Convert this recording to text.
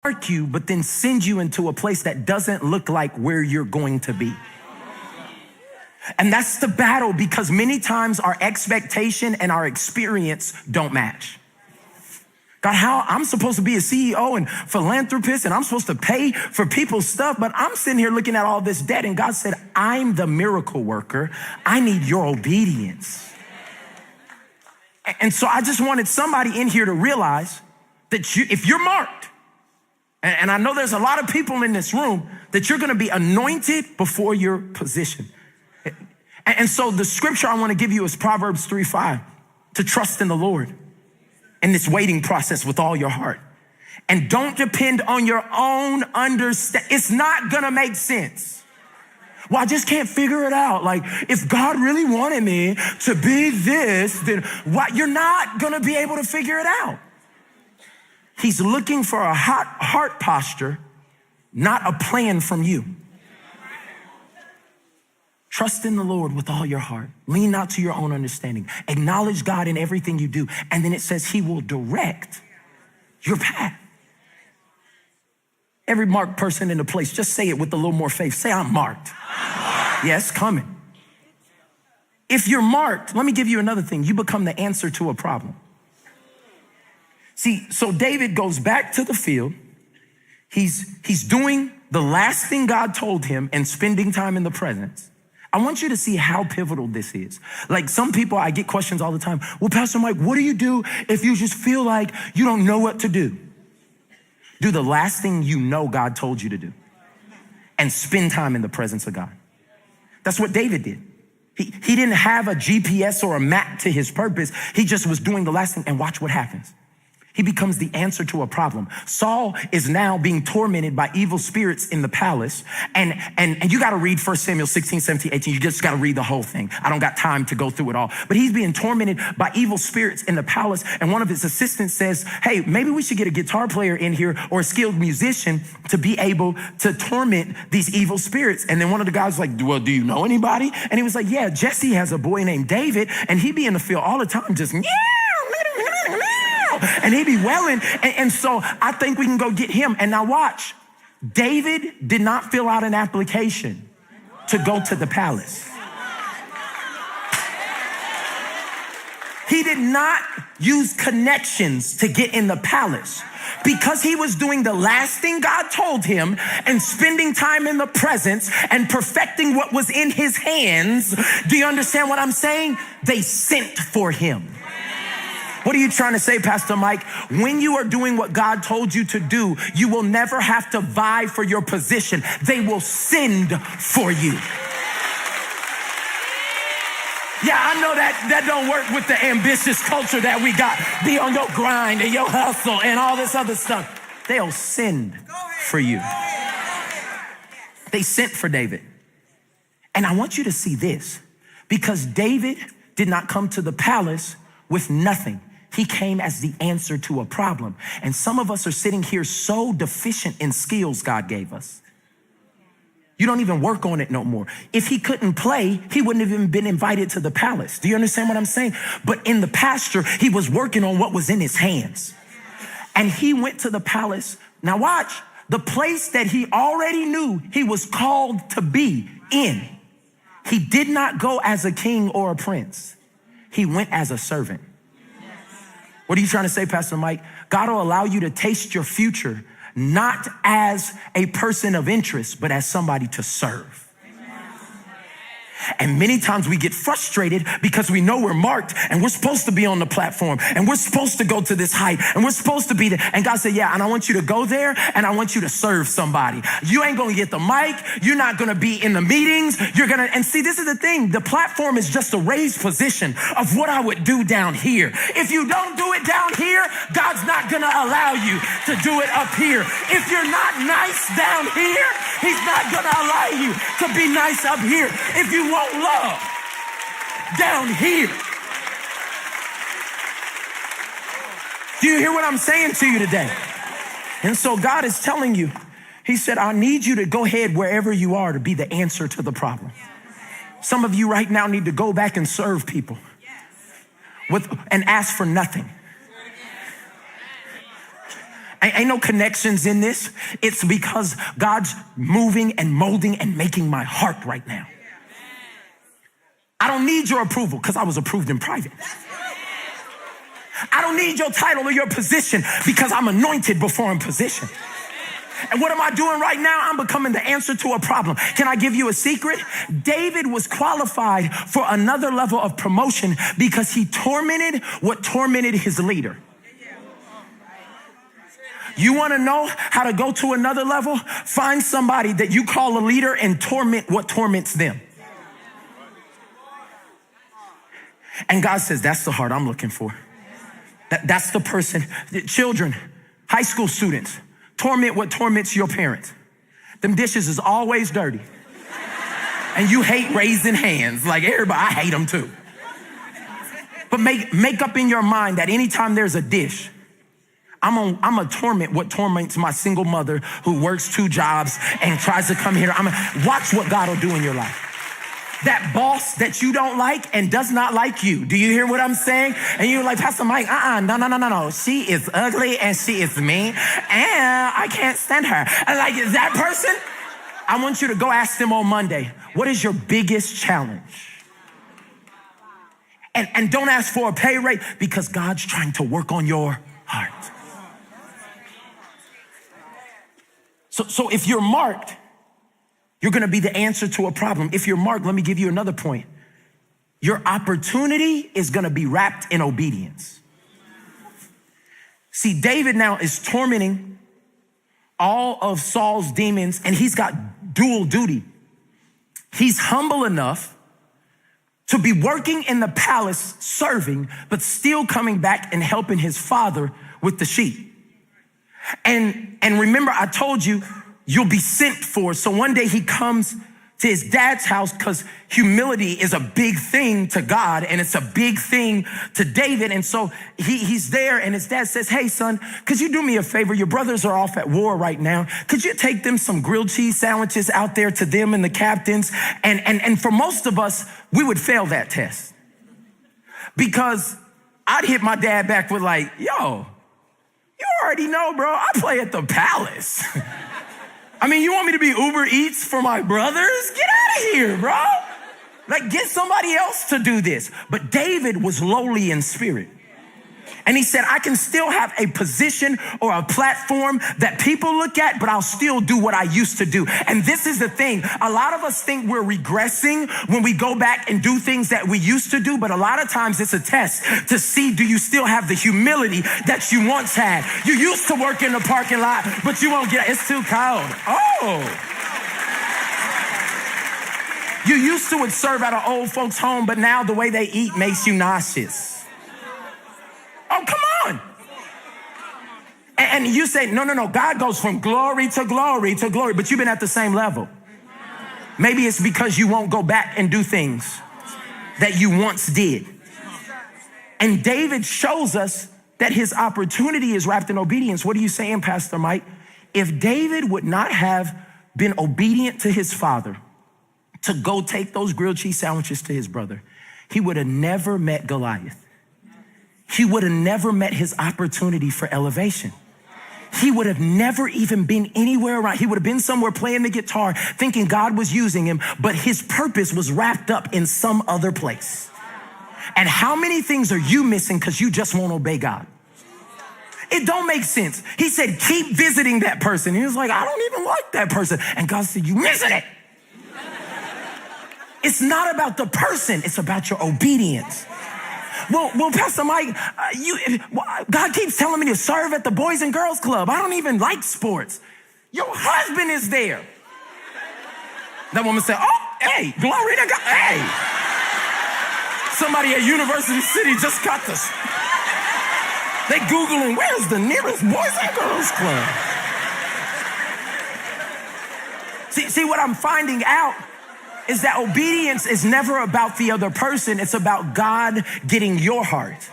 mark you, but then send you into a place that doesn't look like where you're going to be. And that's the battle, because many times our expectation and our experience don't match. God, how I'm supposed to be a CEO and philanthropist, and I'm supposed to pay for people's stuff, but I'm sitting here looking at all this debt, and God said, I'm the miracle worker. I need your obedience. And so I just wanted somebody in here to realize that if you're marked, and I know there's a lot of people in this room, that you're gonna be anointed before your position. And so the scripture I wanna give you is Proverbs 3:5, to trust in the Lord in this waiting process with all your heart. And don't depend on your own understanding. It's not gonna make sense. Well, I just can't figure it out. Like, if God really wanted me to be this, then what? You're not gonna be able to figure it out. He's looking for a hot heart posture, not a plan from you. Trust in the Lord with all your heart. Lean not to your own understanding. Acknowledge God in everything you do. And then it says he will direct your path. Every marked person in the place, just say it with a little more faith. Say, I'm marked. Yes, coming. If you're marked, let me give you another thing. You become the answer to a problem. See, so David goes back to the field. He's doing the last thing God told him and spending time in the presence. I want you to see how pivotal this is. Like, some people, I get questions all the time. Well, Pastor Mike, what do you do if you just feel like you don't know what to do? Do the last thing you know God told you to do and spend time in the presence of God. That's what David did. He didn't have a GPS or a map to his purpose. He just was doing the last thing, and watch what happens. He becomes the answer to a problem. Saul is now being tormented by evil spirits in the palace. And you got to read 1 Samuel 16, 17, 18. You just got to read the whole thing. I don't got time to go through it all. But he's being tormented by evil spirits in the palace. And one of his assistants says, hey, maybe we should get a guitar player in here or a skilled musician to be able to torment these evil spirits. And then one of the guys was like, well, do you know anybody? And he was like, yeah, Jesse has a boy named David, and he be in the field all the time just, and he be welling. And so I think we can go get him. And now watch, David did not fill out an application to go to the palace. He did not use connections to get in the palace, because he was doing the last thing God told him and spending time in the presence and perfecting what was in his hands. Do you understand what I'm saying? They sent for him. What are you trying to say, Pastor Mike? When you are doing what God told you to do, you will never have to vie for your position. They will send for you. Yeah, I know that don't work with the ambitious culture that we got. Be on your grind and your hustle and all this other stuff. They'll send for you. They sent for David. And I want you to see this, because David did not come to the palace with nothing. He came as the answer to a problem. And some of us are sitting here so deficient in skills God gave us. You don't even work on it no more. If he couldn't play, he wouldn't have even been invited to the palace. Do you understand what I'm saying? But in the pasture, he was working on what was in his hands. And he went to the palace. Now watch, the place that he already knew he was called to be in. He did not go as a king or a prince. He went as a servant. What are you trying to say, Pastor Mike? God will allow you to taste your future, not as a person of interest, but as somebody to serve. And many times we get frustrated because we know we're marked and we're supposed to be on the platform and we're supposed to go to this height and we're supposed to be there. And God said, yeah, and I want you to go there and I want you to serve somebody. You ain't going to get the mic. You're not going to be in the meetings. And see, this is the thing. The platform is just a raised position of what I would do down here. If you don't do it down here, God's not going to allow you to do it up here. If you're not nice down here, he's not going to allow you to be nice up here. If you won't love down here. Do you hear what I'm saying to you today? And so God is telling you, he said, I need you to go ahead wherever you are to be the answer to the problem. Some of you right now need to go back and serve people and ask for nothing. Ain't no connections in this. It's because God's moving and molding and making my heart right now. I don't need your approval because I was approved in private. I don't need your title or your position because I'm anointed before I'm positioned. And what am I doing right now? I'm becoming the answer to a problem. Can I give you a secret? David was qualified for another level of promotion because he tormented what tormented his leader. You want to know how to go to another level? Find somebody that you call a leader and torment what torments them. And God says, that's the heart I'm looking for. That's the person. Children, high school students, torment what torments your parents. Them dishes is always dirty. And you hate raising hands. Like everybody, I hate them too. But make up in your mind that anytime there's a dish, I'm a torment what torments my single mother who works 2 jobs and tries to come here. Watch what God will do in your life. That boss that you don't like and does not like you. Do you hear what I'm saying? And you're like, Pastor Mike, no. She is ugly and she is mean and I can't stand her. And like that person, I want you to go ask them on Monday, what is your biggest challenge? And don't ask for a pay rate because God's trying to work on your heart. So if you're marked, you're going to be the answer to a problem. If you're marked, let me give you another point. Your opportunity is going to be wrapped in obedience. See, David now is tormenting all of Saul's demons, and he's got dual duty. He's humble enough to be working in the palace serving, but still coming back and helping his father with the sheep. And remember, I told you, you'll be sent for. So one day he comes to his dad's house because humility is a big thing to God and it's a big thing to David. And so he's there and his dad says, hey son, could you do me a favor? Your brothers are off at war right now. Could you take them some grilled cheese sandwiches out there to them and the captains? And for most of us, we would fail that test because I'd hit my dad back with like, yo, you already know, bro, I play at the palace. I mean, you want me to be Uber Eats for my brothers? Get out of here, bro. Like, get somebody else to do this. But David was lowly in spirit. And he said, I can still have a position or a platform that people look at, but I'll still do what I used to do. And this is the thing. A lot of us think we're regressing when we go back and do things that we used to do. But a lot of times it's a test to see, do you still have the humility that you once had? You used to work in the parking lot, but you won't it's too cold. Oh. You used to would serve at an old folks home, but now the way they eat makes you nauseous. Oh, come on. And you say, no, God goes from glory to glory to glory, but you've been at the same level. Maybe it's because you won't go back and do things that you once did. And David shows us that his opportunity is wrapped in obedience. What are you saying, Pastor Mike? If David would not have been obedient to his father to go take those grilled cheese sandwiches to his brother, he would have never met Goliath. He would have never met his opportunity for elevation. He would have never even been anywhere around. He would have been somewhere playing the guitar, thinking God was using him, but his purpose was wrapped up in some other place. And how many things are you missing because you just won't obey God? It don't make sense. He said, keep visiting that person. He was like, I don't even like that person. And God said, you missing it. It's not about the person. It's about your obedience. Well, Pastor Mike, God keeps telling me to serve at the Boys and Girls Club. I don't even like sports. Your husband is there. That woman said, oh, hey, glory to God. Hey. Somebody at University City just got this. They Googling, where's the nearest Boys and Girls Club? See, what I'm finding out is that obedience is never about the other person. It's about God getting your heart.